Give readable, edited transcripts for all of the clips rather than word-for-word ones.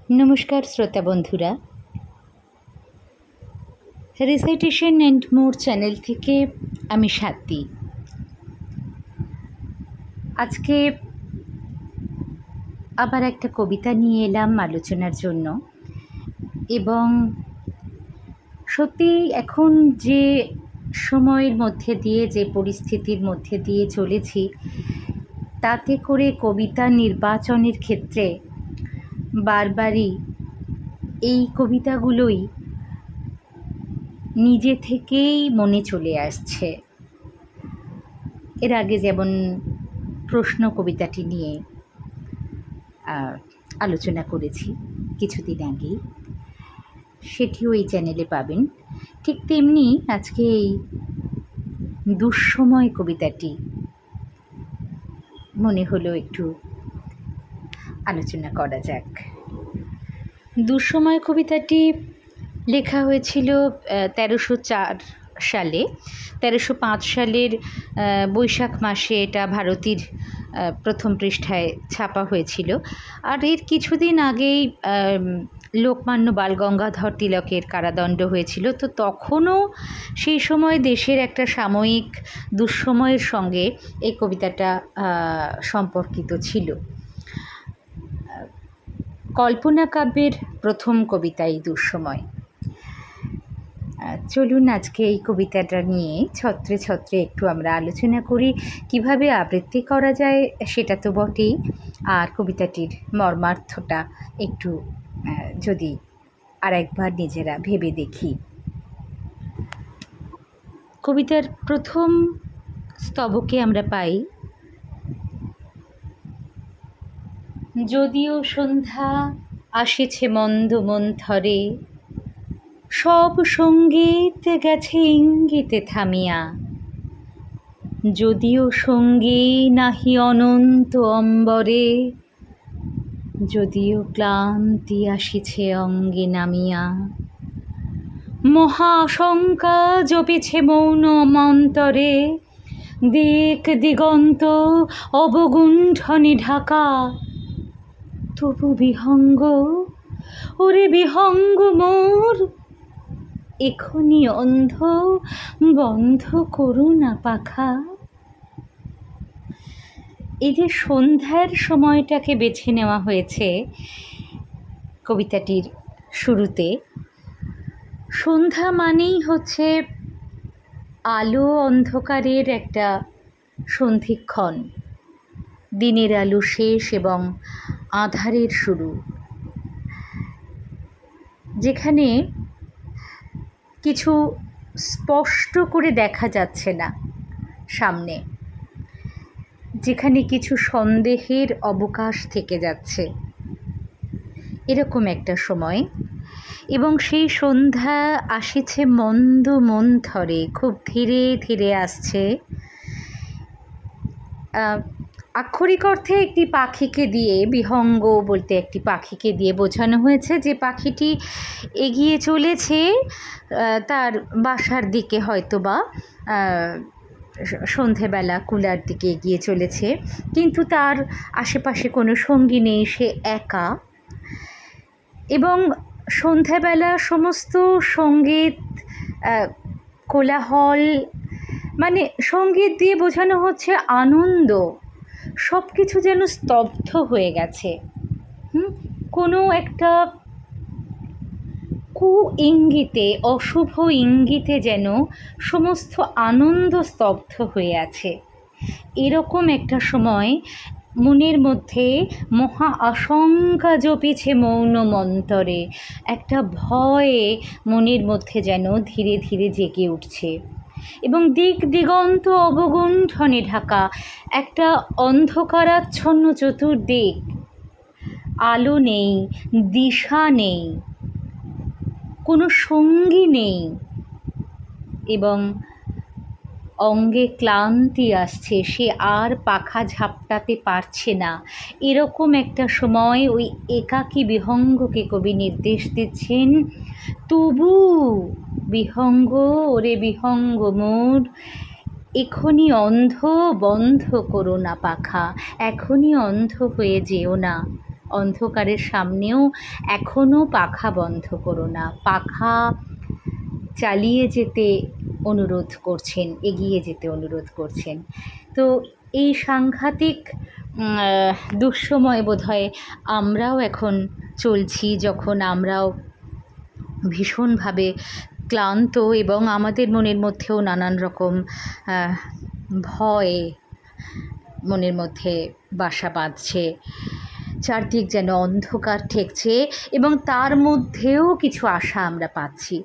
নমস্কার শ্রোতা বন্ধুরা, রিসাইটেশন অ্যান্ড মোর চ্যানেল থেকে আমি স্বাতী। আজকে আবার একটা কবিতা নিয়ে এলাম আলোচনার জন্য। এবং সত্যি এখন যে সময়ের মধ্যে দিয়ে, যে পরিস্থিতির মধ্যে দিয়ে চলেছি, তাতে করে কবিতা নির্বাচনের ক্ষেত্রে বারবারই এই কবিতাগুলোই নিজে থেকেই মনে চলে আসছে। এর আগে যেমন প্রশ্ন কবিতাটি নিয়ে আলোচনা করেছি কিছুদিন আগেই, সেটিও এই চ্যানেলে পাবেন। ঠিক তেমনি আজকে এই দুঃসময় কবিতাটি মনে হলো একটু আলোচনা করা যাক। দুঃসময় কবিতাটি লেখা হয়েছিল 1304 সালে। 1305 সালের বৈশাখ মাসে এটা ভারতীর প্রথম পৃষ্ঠায় ছাপা হয়েছিল। আর এর কিছুদিন আগেই লোকমান্য বালগঙ্গাধর তিলকের কারাদণ্ড হয়েছিল। তো তখনও সেই সময় দেশের একটা সাময়িক দুঃসময়ের সঙ্গে এই কবিতাটা সম্পর্কিত ছিল। কল্পনা কাব্যের প্রথম কবিতা এই দুঃসময়। চলুন আজকে এই কবিতাটা নিয়ে ছত্রে ছত্রে একটু আমরা আলোচনা করি। কিভাবে আবৃত্তি করা যায় সেটা তো বটেই, আর কবিতাটির মর্মার্থটা একটু যদি আরেকবার নিজেরা ভেবে দেখি। কবিতার প্রথম স্তবকে আমরা পাই, যদিও সন্ধ্যা আসেছে মন্দ মন্থরে, সব সঙ্গীত গেছে ইঙ্গিতে থামিয়া, যদিও সঙ্গী নাহি অনন্ত অম্বরে, যদিও ক্লান্তি আসিছে অঙ্গে নামিয়া, মহা আশঙ্কা জপেছে মৌন মন্তরে, দিক দিগন্ত অবগুণ্ঠনে ঢাকা, তবু বিহঙ্গ, ওরে বিহঙ্গ মোর, এখনি অন্ধ বন্ধ করু না পাখা। এই যে সন্ধ্যার সময়টাকে বেছে নেওয়া হয়েছে কবিতাটির শুরুতে। সন্ধ্যা মানেই হচ্ছে আলো অন্ধকারের একটা সন্ধিক্ষণ, দিনের আলো শেষ এবং আঁধারের শুরু, যেখানে কিছু স্পষ্ট করে দেখা যাচ্ছে না সামনে, যেখানে কিছু সন্দেহের অবকাশ থেকে যাচ্ছে, এরকম একটা সময়। এবং সেই সন্ধ্যা আসিছে মন্দ মন্থরে, খুব ধীরে ধীরে আসছে। আক্ষরিক অর্থে একটি পাখিকে দিয়ে, বিহঙ্গ বলতে একটি পাখিকে দিয়ে বোঝানো হয়েছে যে পাখিটি এগিয়ে চলেছে তার বাসার দিকে, হয়তো বা সন্ধেবেলা কুলার দিকে এগিয়ে চলেছে, কিন্তু তার আশেপাশে কোনো সঙ্গী নেই, সে একা। এবং সন্ধেবেলা সমস্ত সঙ্গীত, কোলাহল, মানে সঙ্গীত দিয়ে বোঝানো হচ্ছে আনন্দ, সব কিছু যেন স্তব্ধ হয়ে গেছে। কোনো একটা কু ইঙ্গিতে, অশুভ ইঙ্গিতে যেন সমস্ত আনন্দ স্তব্ধ হয়ে আছে। এরকম একটা সময় মনের মধ্যে মহা আশঙ্কা জপিছে মৌন মন্তরে, একটা ভয় মনের মধ্যে যেন ধীরে ধীরে জেগে উঠছে। এবং দিক দিগন্ত অবগুণ্ঠনে ঢাকা, একটা অন্ধকারাচ্ছন্ন চতুর্দিক, আলো নেই, দিশা নেই, কোনো সঙ্গী নেই, এবং অঙ্গে ক্লান্তি আসছে, সে আর পাখা ঝাপটাতে পারছে না। এরকম একটা সময় ওই একাকী বিহঙ্গকে কবি নির্দেশ দিচ্ছেন, তবু বিহঙ্গ, ওরে বিহঙ্গ মোর, এখনই অন্ধ বন্ধ করো না পাখা, এখনই অন্ধ হয়ে যেও না। অন্ধকারের সামনেও এখনও পাখা বন্ধ করো না, পাখা চালিয়ে যেতে অনুরোধ করছেন, এগিয়ে যেতে অনুরোধ করছেন। তো এই সাংঘাতিক দুঃসময় বোধহয় আমরাও এখন চলছি, যখন আমরাও ভীষণভাবে ক্লান্ত এবং আমাদের মনের মধ্যেও নানান রকম ভয় মনের মধ্যে বাসা বাঁধছে। চারদিক যেন অন্ধকার ঠেকছে এবং তার মধ্যেও কিছু আশা আমরা পাচ্ছি।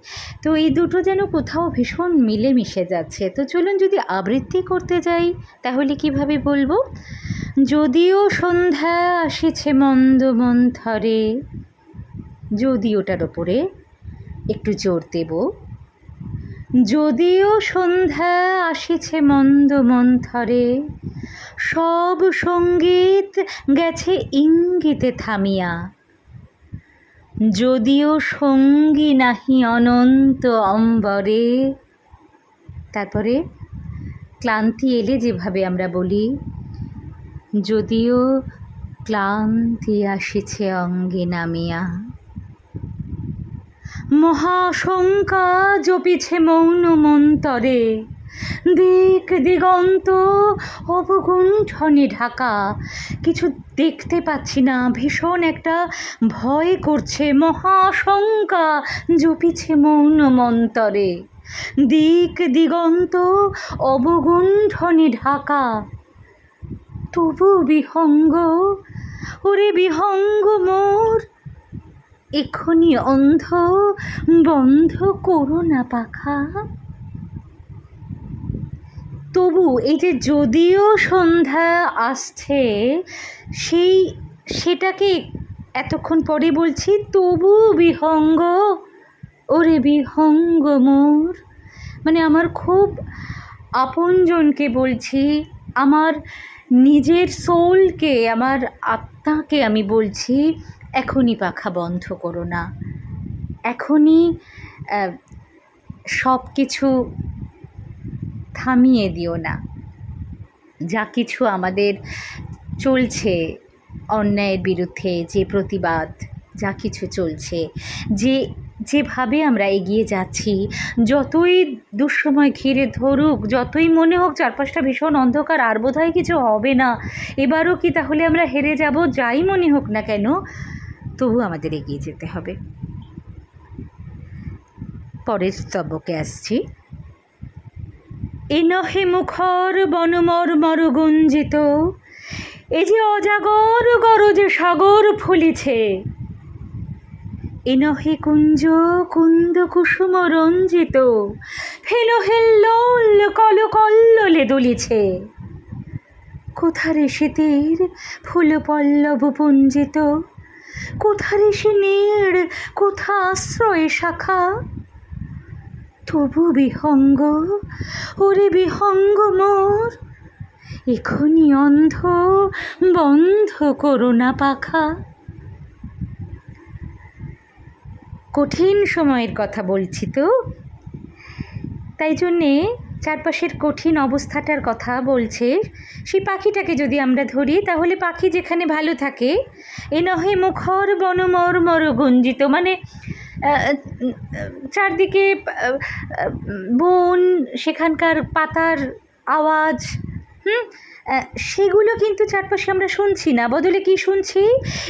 তো এই দুটো যেন কোথাও ভীষণ মিলেমিশে যাচ্ছে। তো চলুন যদি আবৃত্তি করতে যাই তাহলে কিভাবে বলবো? যদিও সন্ধ্যা আসিছে মন্দ মন্থরে, যদিওটার ওপরে একটু জোর দেব। যদিও সন্ধ্যা আসিছে মন্দ মন্থরে, সব সঙ্গীত গেছে ইঙ্গিতে থামিয়া। যদিও সঙ্গী নাহি অনন্ত অম্বরে। তারপরে ক্লান্তি এলে যেভাবে আমরা বলি, যদিও ক্লান্তি আসিছে অঙ্গে নামিয়া। মহাশঙ্কা জপিছে মৌন মন্তরে, দিক দিগন্ত অবগুণ্ঠনে ঢাকা। কিছু দেখতে পাচ্ছি না, ভীষণ একটা ভয় করছে। মহাশঙ্কা জপিছে মৌন মন্তরে, দিক দিগন্ত অবগুণ্ঠনে ঢাকা। তবু বিহঙ্গ, ওরে বিহঙ্গ মোর, এক্ষুনি অন্ধ বন্ধ করো না পাখা। তবু এই যে যদিও সন্ধ্যা আসছে, সেটাকে এতক্ষণ পরে বলছি, তবু বিহঙ্গ, ওরে বিহঙ্গ মোর। মানে আমার খুব আপনজনকে বলছি, আমার নিজের সোলকে, আমার আত্মাকে আমি বলছি, এখনই পাখা বন্ধ করো না, এখনই সব কিছু থামিয়ে দিও না। যা কিছু আমাদের চলছে, অন্যায়ের বিরুদ্ধে যে প্রতিবাদ, যা কিছু চলছে, যেভাবে আমরা এগিয়ে যাচ্ছি, যতই দুঃসময় ঘিরে ধরুক, যতই মনে হোক চারপাশটা ভীষণ অন্ধকার, আর বোধহয় কিছু হবে না, এবারও কি তাহলে আমরা হেরে যাব, যাই মনে হোক না কেন, তবু আমাদের এগিয়ে যেতে হবে। পরের স্তবকে আসছি। এ নহে মুখর বনমর্মর গুঞ্জিত, এ যে অজাগর গরজে সাগর ফুলিছে। এ নহে কুঞ্জ কুন্দ কুসুম রঞ্জিত, ফেলো হেল্লোল কল কল্লোলে দুলিছে। কোথারে শীতের ফুল পল্লব পুঞ্জিত, কোথারে সে নীড়, কোথা আশ্রয় শাখা। তবু বিহঙ্গ, ওরে বিহঙ্গ মোর, এখনি অন্ধ বন্ধ করো না পাখা। কঠিন সময়ের কথা বলছি তো, তাই জন্যে চারপাশের কঠিন অবস্থাটার কথা বলছে। সেই পাখিটাকে যদি আমরা ধরি, তাহলে পাখি যেখানে ভালো থাকে, এ নহে মুখর বনমর্মর গুঞ্জিত, মানে চারদিকে বন, সেখানকার পাতার আওয়াজ, সেগুলো কিন্তু চারপাশে আমরা শুনছি না, বদলে কি শুনছি?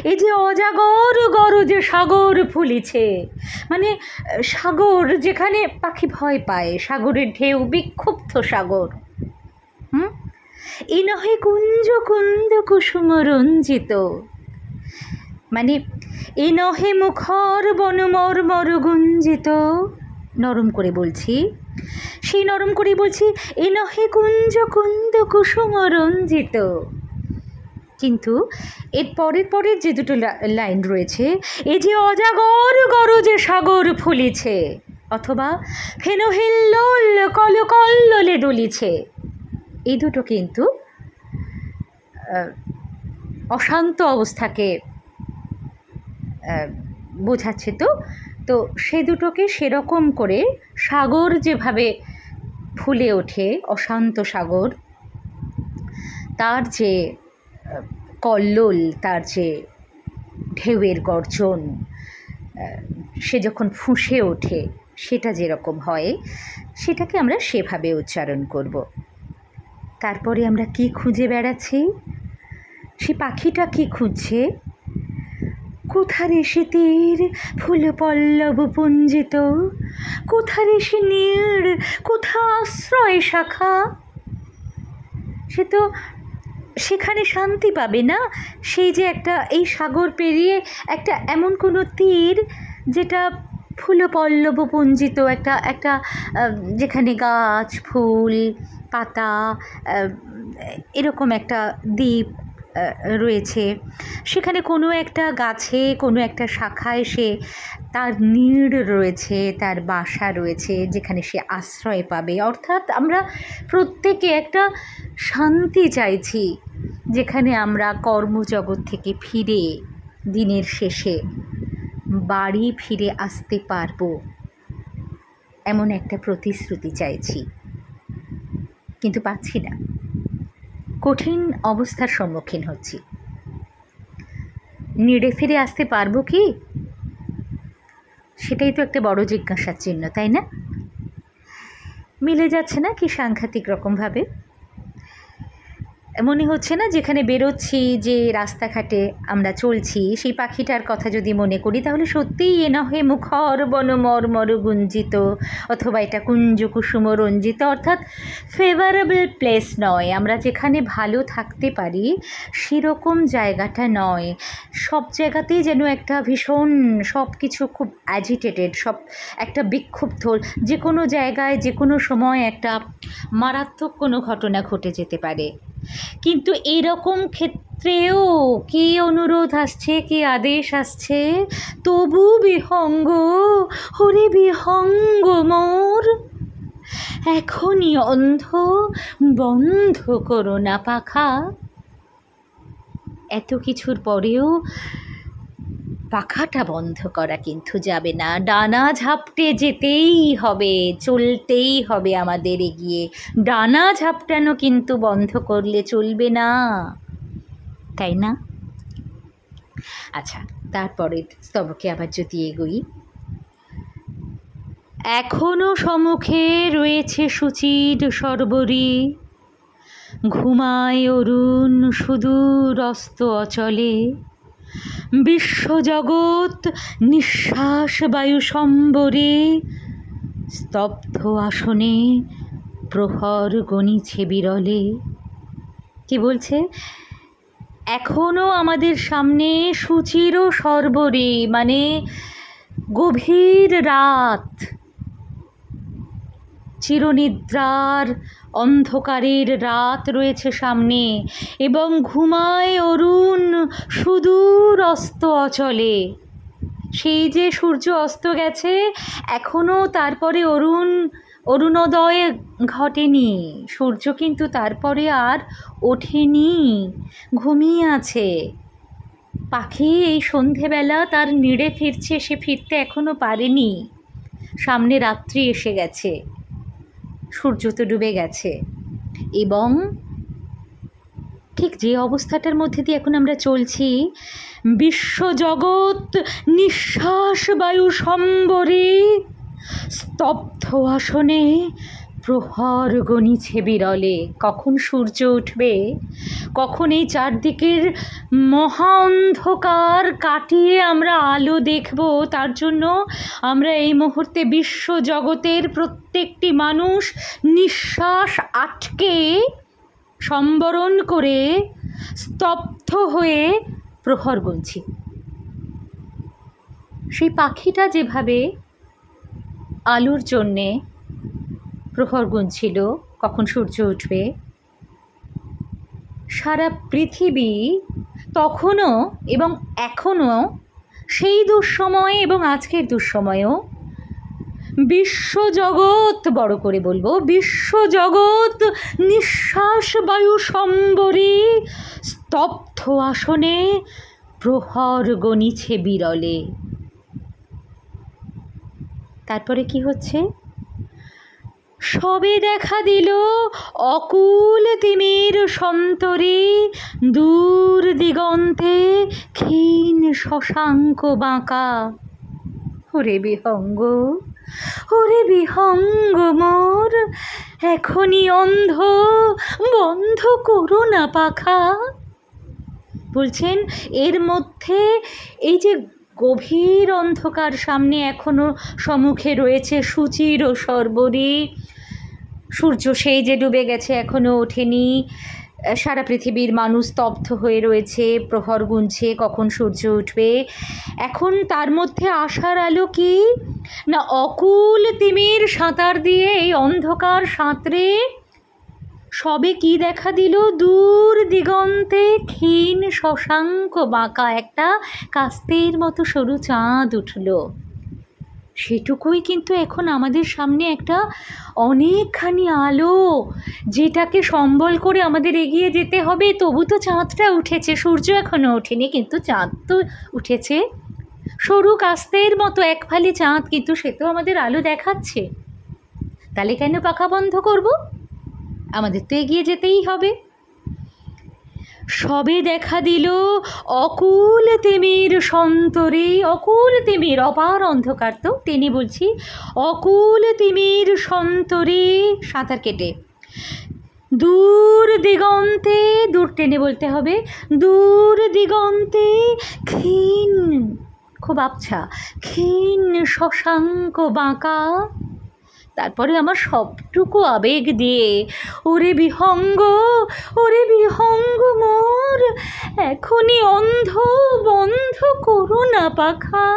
এই যে অজাগর গরজে সাগর ফুলিছে, মানে সাগর যেখানে পাখি ভয় পায়, সাগরের ঢেউ, বিক্ষুব্ধ সাগর। এ নহে কুঞ্জ কুন্দ কুসুম রঞ্জিত, মানে এ নহে মুখর বনমর্মর গুঞ্জিত, নরম করে বলছি, সেই নরম করেই বলছি, এ নহে কুঞ্জ কুন্দ কুসুম রঞ্জিত। কিন্তু এর পরের যে দুটো লাইন রয়েছে, এ যে অজাগর গরজে সাগর ফুলিছে, অথবা ফেনো হিল্লোল কল কল্লোলে দুলিছে, এই দুটো কিন্তু অশান্ত অবস্থাকে বোঝাচ্ছে। তো সে দুটোকে সেরকম করে সাগর যেভাবে ফুলে ওঠে, অশান্ত সাগর, তার যে কল্লোল, তার যে ঢেউয়ের গর্জন, সে যখন ফুঁসে ওঠে সেটা যেরকম হয়, সেটাকে আমরা সেভাবে উচ্চারণ করব। তারপরে আমরা কি খুঁজে বেড়াচ্ছি, সে পাখিটা কি খুঁজছে, কোথারে সে তীর ফুল পল্লব পুঞ্জিত, কোথারে সে নীড়, কোথা আশ্রয় শাখা। সে তো সেখানে শান্তি পাবে না। সেই যে একটা এই সাগর পেরিয়ে একটা এমন কোনো তীর যেটা ফুল পল্লব পুঞ্জিত, একটা যেখানে গাছ, ফুল, পাতা, এরকম একটা দ্বীপ রয়েছে, সেখানে কোনো একটা গাছে, কোনো একটা শাখায় সে তার নীড় রয়েছে, তার বাসা রয়েছে, যেখানে সে আশ্রয় পাবে। অর্থাৎ আমরা প্রত্যেকে একটা শান্তি চাইছি, যেখানে আমরা কর্মজগৎ থেকে ফিরে দিনের শেষে বাড়ি ফিরে আসতে পারবো, এমন একটা প্রতিশ্রুতি চাইছি, কিন্তু পাচ্ছি না। কঠিন অবস্থার সম্মুখীন হচ্ছি। নিড়ে ফিরে আসতে পারবো কি, সেটাই তো একটা বড় জিজ্ঞাসার চিহ্ন, তাই না? মিলে যাচ্ছে না কি সাংঘাতিক রকমভাবে? মনে হচ্ছে না যেখানে বেরোচ্ছি, যে রাস্তাঘাটে আমরা চলছি, সেই পাখিটার কথা যদি মনে করি, তাহলে সত্যিই এ নহে মুখর বন মর্মর গুঞ্জিত, অথবা এটা কুঞ্জ কুসুম রঞ্জিত, অর্থাৎ ফেভারেবল প্লেস নয়, আমরা যেখানে ভালো থাকতে পারি সেরকম জায়গাটা নয়। সব জায়গাতেই যেন একটা ভীষণ, সব কিছু খুব অ্যাজিটেটেড, সব একটা বিক্ষুব্ধ, যে কোনো জায়গায় যে কোনো সময় একটা মারাত্মক কোনো ঘটনা ঘটে যেতে পারে। কিন্তু এরকম ক্ষেত্রেও কি অনুরোধ আসছে, কি আদেশ আসছে, তবু বিহঙ্গ, হরে বিহঙ্গ মোর, এখনই অন্ধ, বন্ধ করো না পাখা। এত কিছুর পরেও পাখাটা বন্ধ করা কিন্তু যাবে না, ডানা ঝাপটে যেতেই হবে, চলতেই হবে আমাদের এগিয়ে। ডানা ঝাপটানো কিন্তু বন্ধ করলে চলবে না, তাই না? আচ্ছা, তারপরের স্তবকে আবার যদি এগোই, এখনো সম্মুখে রয়েছে সুচির সরবরি, ঘুমায় অরুণ সুদূর অস্ত অচলে, বিশ্বজগৎ নিঃশ্বাস বায়ু সম্বরে, স্তব্ধ আসনে প্রহর গণিছে বিরলে। কি বলছে? এখনও আমাদের সামনে সুচির সরবরে, মানে গভীর রাত, চিরনিদ্রার অন্ধকারের রাত রয়েছে সামনে, এবং ঘুমায় অরুণ সুদূর অস্ত অচলে। সেই যে সূর্য অস্ত গেছে, এখনও তারপরে অরুণোদয় ঘটেনি, সূর্য কিন্তু তারপরে আর ওঠেনি, ঘুমিয়ে আছে। পাখি এই সন্ধেবেলা তার নিড়ে ফিরছে, সে ফিরতে এখনও পারেনি, সামনে রাত্রি এসে গেছে, সূর্য তো ডুবে গেছে। এবং ঠিক যে অবস্থাটার মধ্যে দিয়ে এখন আমরা চলছি, বিশ্বজগৎ নিঃশ্বাস বায়ু সম্বরে, স্তব্ধ আসনে প্রহর গণিছে বিরলে। কখন সূর্য উঠবে, কখন এই চারদিকের মহা অন্ধকার কাটিয়ে আমরা আলো দেখব, তার জন্য আমরা এই মুহূর্তে বিশ্বজগতের প্রত্যেকটি মানুষ নিঃশ্বাস আটকে, সম্বরণ করে, স্তব্ধ হয়ে প্রহর গুনছি। সেই পাখিটা যেভাবে আলোর জন্যে প্রহর গুনছিল কখন সূর্য উঠবে, সারা পৃথিবী তখনও এবং এখনও, সেই দুঃসময় এবং আজকের দুঃসময়েও, বিশ্বজগৎ, বড় করে বলবো, বিশ্বজগৎ নিঃশ্বাস বায়ু সম্বরে, স্তব্ধ আসনে প্রহর গণিছে বিরলে। তারপরে কি হচ্ছে? সবে দেখা দিল অকুল তিমির সন্তরে, দূর দিগন্তে ক্ষীণ শশাঙ্ক বাঁকা। ওরে বিহঙ্গ, ওরে বিহঙ্গ মোর, এখনই অন্ধ, বন্ধ করো না পাখা। বলছেন এর মধ্যে এই যে গভীর অন্ধকার সামনে এখনো সম্মুখে রয়েছে সুচির ও সর্বরী, সূর্য সেই যে ডুবে গেছে এখনো ওঠেনি, সারা পৃথিবীর মানুষ স্তব্ধ হয়ে রয়েছে, প্রহর গুনছে কখন সূর্য উঠবে। এখন তার মধ্যে আশার আলো কি না, অকুল তিমির সাঁতার দিয়ে এই অন্ধকার সাঁতরে সবে কি দেখা দিল, দূর দিগন্তে ক্ষীণ শশাঙ্ক বাঁকা একটা কাস্তের মতো সরু চাঁদ উঠল। সেটুকুই কিন্তু এখন আমাদের সামনে একটা অনেকখানি আলো, যেটাকে সম্বল করে আমাদের এগিয়ে যেতে হবে। তবু তো চাঁদটা উঠেছে, সূর্য এখনও ওঠেনি, কিন্তু চাঁদ তো উঠেছে। সরু কাস্তের মতো এক ফালি চাঁদ, কিন্তু সে তো আমাদের আলো দেখাচ্ছে। তাহলে কেন পাখা বন্ধ করব? আমাদের তো এগিয়ে যেতেই হবে। সবে দেখা দিল অকুল তিমির সন্তরে, অকুল তিমির অপার অন্ধকার তো টেনে বলছি, অকুল তিমির সন্তরে, সাঁতার কেটে, দূর দিগন্তে, দূর টেনে বলতে হবে, দূর দিগন্তে ক্ষীণ, খুব আবছা, ক্ষীণ শশাঙ্ক বাঁকা। তারপরে আমার সবটুকু আবেগ দিয়ে, ওরে বিহঙ্গ, ওরে বিহঙ্গ মোর, এখনই অন্ধ, বন্ধ করো না পাখা।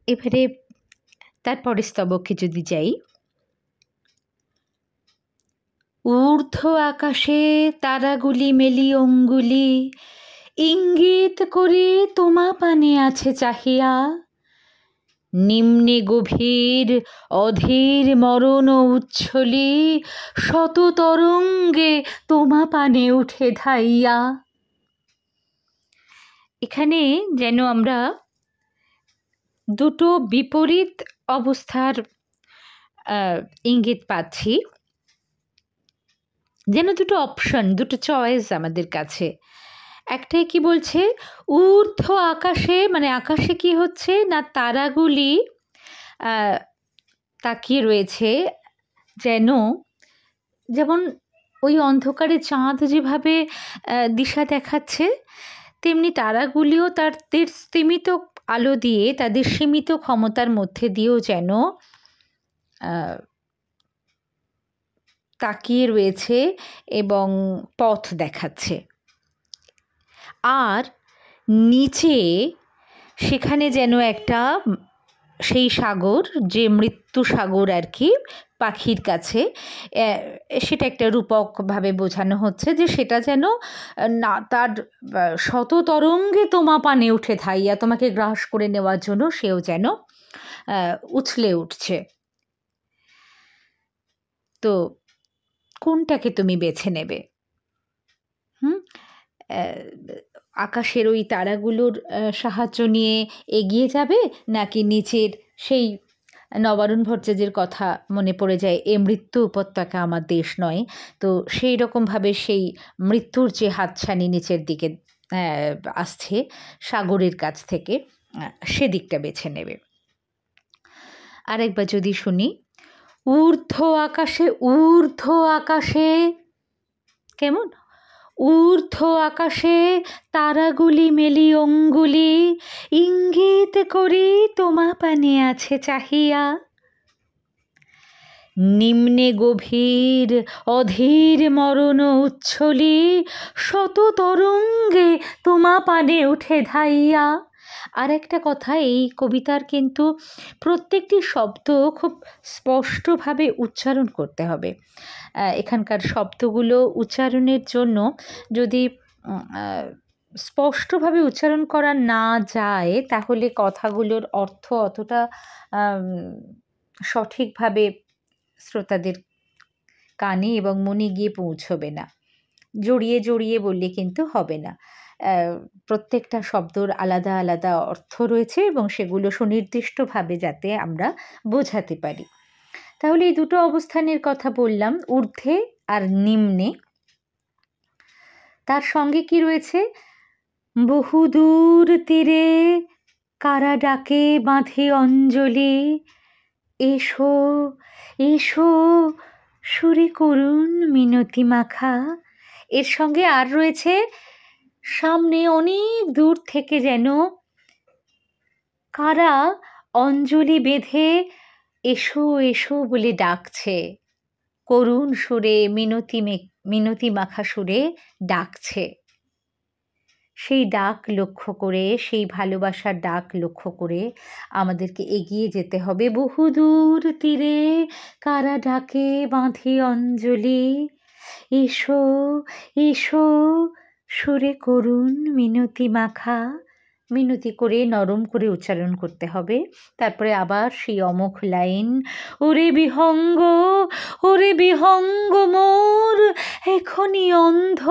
এবারে তারপরে স্তবকে যদি যাই, ঊর্ধ্ব আকাশে তারাগুলি মেলি অঙ্গুলি, ইঙ্গিত করে তোমা পানে আছে চাহিয়া, নিম্নে গভীর অধীর মরণ উচ্ছলি, শত তরঙ্গে তোমা পানে উঠে ধাইয়া। এখানে যেন আমরা দুটো বিপরীত অবস্থার ইঙ্গিত পাচ্ছি, যেন দুটো অপশন, দুটো চয়েস আমাদের কাছে। একটাই কি বলছে, ঊর্ধ্ব আকাশে, মানে আকাশে কি হচ্ছে না, তারাগুলি তাকিয়ে রয়েছে, যেন যেমন ওই অন্ধকারে চাঁদ যেভাবে দিশা দেখাচ্ছে, তেমনি তারাগুলিও তাদের সীমিত আলো দিয়ে, তাদের সীমিত ক্ষমতার মধ্যে দিয়েও যেন তাকিয়ে রয়েছে এবং পথ দেখাচ্ছে। আর নিচে সেখানে যেন একটা সেই সাগর, যে মৃত্যু সাগর আর কি পাখির কাছে, সেটা একটা রূপকভাবে বোঝানো হচ্ছে যে সেটা যেন না, তার শত তরঙ্গে তোমা পানে উঠে ধাইয়া, তোমাকে গ্রাস করে নেওয়ার জন্য সেও যেন উছলে উঠছে। তো কোনটাকে তুমি বেছে নেবে? আকাশের ওই তারাগুলোর সাহায্য নিয়ে এগিয়ে যাবে, নাকি নিচের সেই নবারুণ ভট্টাচার্যের কথা মনে পড়ে যায়, এ মৃত্যু উপত্যকা আমার দেশ নয়, তো সেই রকমভাবে সেই মৃত্যুর যে হাতছানি নিচের দিকে আসছে সাগরের কাছ থেকে, সেদিকটা বেছে নেবে। আরেকবার যদি শুনি, ঊর্ধ্ব আকাশে, ঊর্ধ্ব আকাশে, কেমন, ঊর্ধ্ব আকাশে তারাগুলি মেলি অঙ্গুলি, ইঙ্গিত করি তোমা পানে আছে চাহিয়া, নিম্নে গভীর অধীর মরণ উচ্ছলি, শত তরঙ্গে তোমা পানে উঠে ধাইয়া। আর একটা কথা, এই কবিতার কিন্তু প্রত্যেকটি শব্দ খুব স্পষ্টভাবে উচ্চারণ করতে হবে। এখানকার শব্দগুলো উচ্চারণের জন্য যদি স্পষ্টভাবে উচ্চারণ করা না যায়, তাহলে কথাগুলোর অর্থ অতটা সঠিকভাবে শ্রোতাদের কানে এবং মনে গিয়ে পৌঁছবে না। জড়িয়ে জড়িয়ে বললে কিন্তু হবে না। প্রত্যেকটা শব্দর আলাদা আলাদা অর্থ রয়েছে এবং সেগুলো সুনির্দিষ্টভাবে যাতে আমরা বোঝাতে পারি। তাহলে এই দুটো অবস্থানের কথা বললাম, ঊর্ধ্বে আর নিম্নে। তার সঙ্গে কি রয়েছে? বহুদূর তীরে কারা ডাকে বাঁধে অঞ্জলি, এসো এসো সুরে করুণ মিনতি মাখা। এর সঙ্গে আর রয়েছে, সামনে অনেক দূর থেকে যেন কারা অঞ্জলি বেঁধে এসো এসো বলে ডাকছে, করুণ সুরে মিনতি মাখা সুরে ডাকছে। সেই ডাক লক্ষ্য করে, সেই ভালোবাসার ডাক লক্ষ্য করে আমাদেরকে এগিয়ে যেতে হবে। বহুদূর তীরে কারা ডাকে বাঁধে অঞ্জলি, এসো এসো সুরে করুণ মিনতি মাখা। মিনতি করে নরম করে উচ্চারণ করতে হবে। তারপরে আবার সেই অমোঘ লাইন, ওরে বিহঙ্গ, ওরে বিহঙ্গ মোর, এখনই অন্ধ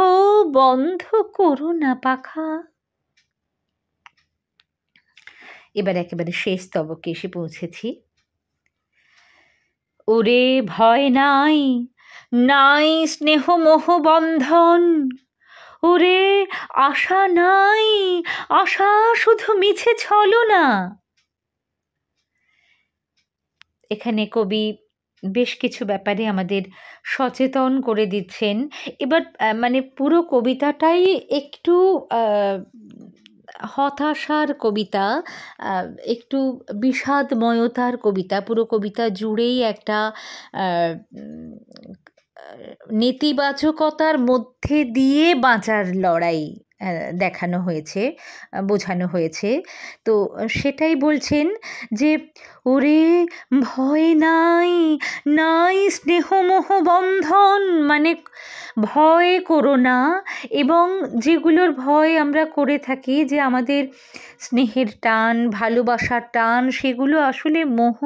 বন্ধ করো না পাখা। এবার একেবারে শেষ স্তবকে এসে পৌঁছেছি। ওরে ভয় নাই, নাই স্নেহ মোহ বন্ধন, ওরে আশা নাই, আশা শুধু মিছে ছলনা। এখানে কবি বেশ কিছু ব্যাপারে আমাদের সচেতন করে দিচ্ছেন। এবার মানে পুরো কবিতাটাই একটু হতাশার কবিতা, একটু বিষাদময়তার কবিতা। পুরো কবিতা জুড়েই একটা নেতিবাচকতার মধ্যে দিয়ে বাঁচার লড়াই দেখানো হয়েছে, বোঝানো হয়েছে। তো সেটাই বলছেন যে ওরে ভয় নাই, নাই স্নেহমোহ বন্ধন, মানে ভয় করো না। এবং যেগুলোর ভয় আমরা করে থাকি, যে আমাদের স্নেহের টান, ভালোবাসার টান, সেগুলো আসলে মোহ।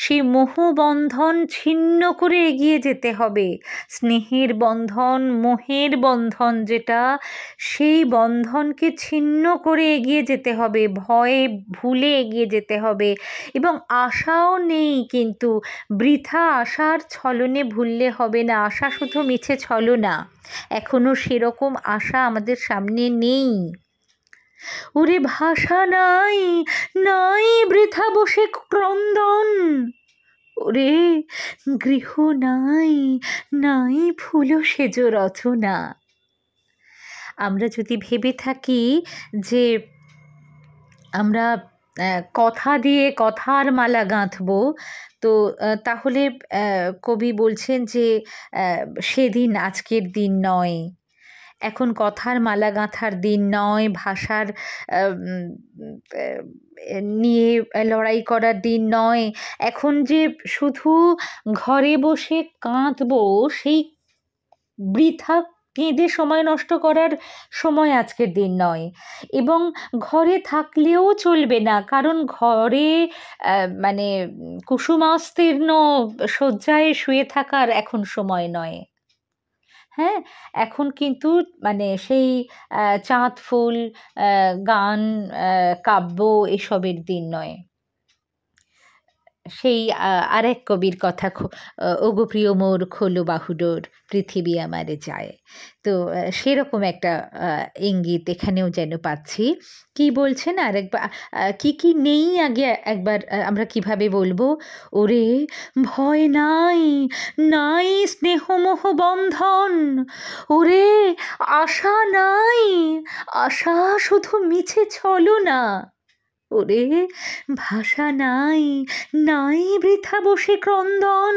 সেই মোহবন্ধন ছিন্ন করে এগিয়ে যেতে হবে। স্নেহের বন্ধন, মোহের বন্ধন যেটা, সেই বন্ধনকে ছিন্ন করে এগিয়ে যেতে হবে, ভয়ে ভুলে এগিয়ে যেতে হবে। এবং আশাও নেই, কিন্তু বৃথা আশার ছলনে ভুললে হবে না। আশা শুধু মিছে ছলনা, এখনো সেরকম আশা আমাদের সামনে নেই। ওরে ভাষা নাই, নাই বৃথা বসে ক্রন্দন, ওরে গৃহ নাই, নাই ফুল সেজ রচনা। আমরা যদি ভেবে থাকি যে আমরা কথা দিয়ে কথার মালা গাঁথবো, তো তাহলে কবি বলছেন যে সেদিন আজকের দিন নয়, এখন কথার মালা গাঁথার দিন নয়, ভাষার নিয়ে লড়াই করার দিন নয়। এখন যে শুধু ঘরে বসে কাঁদবো, সেই বৃথা কেঁদে সময় নষ্ট করার সময় আজকের দিন নয়। এবং ঘরে থাকলেও চলবে না, কারণ ঘরে মানে কুসুমাস্তীর্ণ শয্যায় শুয়ে থাকার এখন সময় নয়। হ্যাঁ, এখন কিন্তু মানে সেই চাঁদ ফুল, গান, কাব্য এসবের দিন নয়। সেই আরেক কবির কথা, ওগো প্রিয় মোর খোলো বাহুডোর, পৃথিবী আমারে যায়। তো সেরকম একটা ইঙ্গিত এখানেও যেন পাচ্ছি। কি বলছেন আরেকবার, কি কি নেই আগে একবার আমরা কিভাবে বলবো? ওরে ভয় নাই, নাই স্নেহমোহ বন্ধন, ওরে আশা নাই, আশা শুধু মিছে ছলনা, ওরে ভাষা নাই, নাই বৃথা বসে ক্রন্দন,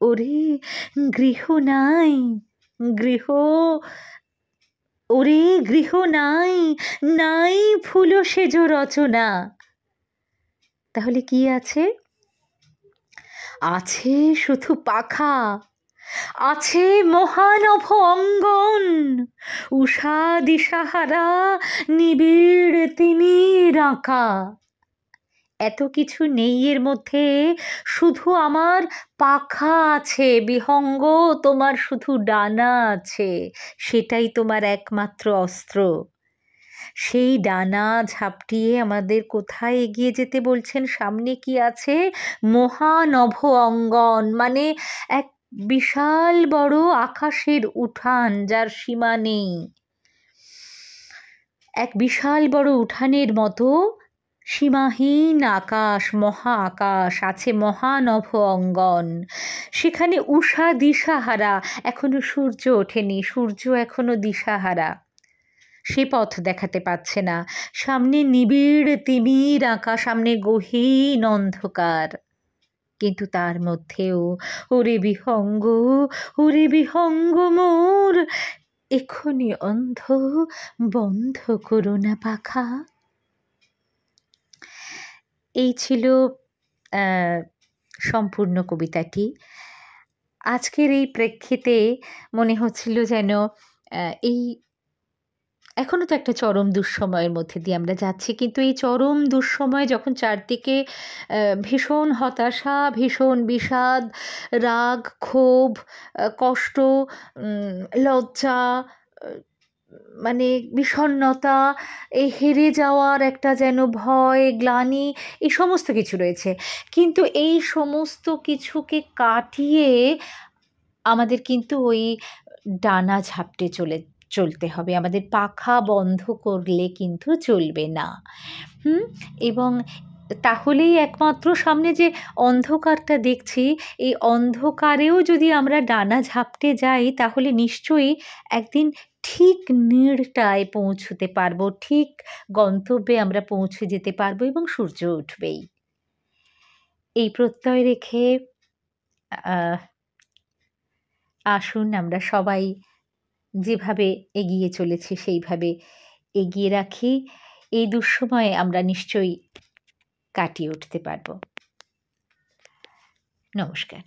ওরে গৃহ নাই, গৃহ, ওরে গৃহ নাই, নাই ফুল সেজ রচনা। তাহলে কি আছে? আছে শুধু পাখা, আছে মহানভ অঙ্গন, উষা দিশাহারা নিবিড় তিমির আঁকা। এত কিছু নেই এর মধ্যে, শুধু আমার পাখা আছে। বিহঙ্গ, তোমার শুধু ডানা আছে, সেটাই তোমার একমাত্র অস্ত্র। সেই ডানা ঝাপটিয়ে আমাদের কোথায় এগিয়ে যেতে বলছেন? সামনে কি আছে? মহানভ অঙ্গন, মানে এক বিশাল বড় আকাশের উঠান যার সীমা নেই। এক বিশাল বড় উঠানের মতো সীমাহীন আকাশ, মহা আকাশ, আছে মহানভ অঙ্গন। সেখানে উষা দিশাহারা, এখনো সূর্য ওঠেনি, সূর্য এখনো দিশাহারা, সে পথ দেখাতে পাচ্ছে না। সামনে নিবিড় তিমির আকাশ, সামনে গহীন অন্ধকার, কিন্তু তার মধ্যেও ওরে বিহঙ্গ, ওরে বিহঙ্গ মোর, এক্ষুনি অন্ধ, বন্ধ করো না পাখা। এই ছিল সম্পূর্ণ কবিতাটি। আজকের এই প্রেক্ষিতে মনে হচ্ছিল যেন এই এখনও তো একটা চরম দুঃসময়ের মধ্যে দিয়ে আমরা যাচ্ছি, কিন্তু এই চরম দুঃসময় যখন চারদিকে ভীষণ হতাশা, ভীষণ বিষাদ, রাগ, ক্ষোভ, কষ্ট, লজ্জা, মানে বিষণ্ণতা, এই হেরে যাওয়ার একটা যেন ভয়, গ্লানি, এই সমস্ত কিছু রয়েছে, কিন্তু এই সমস্ত কিছুকে কাটিয়ে আমাদের কিন্তু ওই ডানা ঝাপটে চলতে হবে, আমাদের পাখা বন্ধ করলে কিন্তু চলবে না। এবং তাহলেই একমাত্র সামনে যে অন্ধকারটা দেখছি, এই অন্ধকারেও যদি আমরা ডানা ঝাপটে যাই, তাহলে নিশ্চয়ই একদিন ঠিক নিড়টায় পৌঁছতে পারবো, ঠিক গন্তব্যে আমরা পৌঁছে যেতে পারবো এবং সূর্য উঠবেই। এই প্রত্যয় রেখে আসুন আমরা সবাই যেভাবে এগিয়ে চলেছি সেইভাবে এগিয়ে রাখি। এই দুঃসময়ে আমরা নিশ্চয়ই কাটিয়ে উঠতে পারব। নমস্কার।